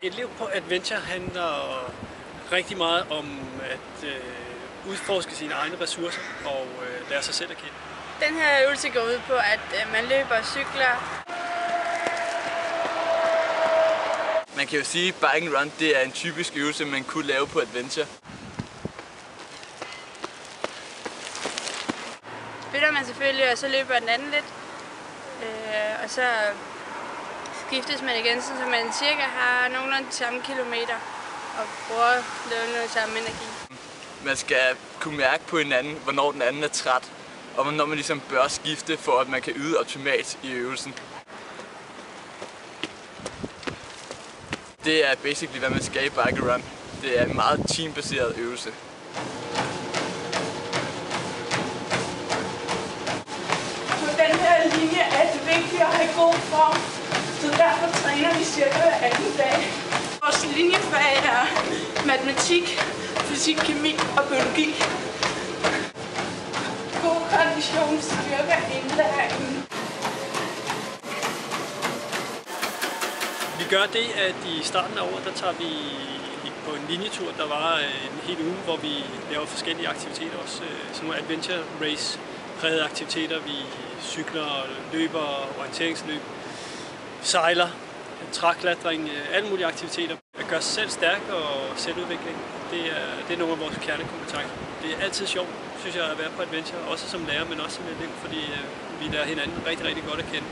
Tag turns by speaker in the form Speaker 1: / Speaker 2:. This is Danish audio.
Speaker 1: Et liv på adventure handler rigtig meget om at udforske sine egne ressourcer og lære sig selv at kende.
Speaker 2: Den her øvelse går ud på, at man løber og cykler.
Speaker 3: Man kan jo sige, at bike and run det er en typisk øvelse, man kunne lave på adventure.
Speaker 2: Spiller man selvfølgelig, og så løber den anden lidt. Og så skiftes man igen, så man cirka har nogenlunde de samme kilometer og bruger noget samme energi.
Speaker 3: Man skal kunne mærke på hinanden, hvornår den anden er træt, og hvornår man ligesom bør skifte, for at man kan yde optimalt i øvelsen. Det er basically, hvad man skal i bike and run. Det er en meget teambaseret øvelse.
Speaker 4: På den her linje er det vigtigt at have god form, så derfor træner vi cirka hver anden dag. Vores linjefag er matematik, fysik, kemi og biologi. God kondition styrker indlæringen.
Speaker 1: Vi gør det, at i starten af året, der tager vi på en linjetur, der var en hel uge, hvor vi laver forskellige aktiviteter også. Sådan nogle adventure race prægede aktiviteter. Vi cykler, løber, orienteringsløb, sejler, træklatring, alle mulige aktiviteter. At gøre sig selv stærk og selvudvikling, det er nogle af vores kernekompetencer. Det er altid sjovt, synes jeg, at være på adventure, også som lærer, men også som elev, fordi vi lærer hinanden rigtig, rigtig godt at kende.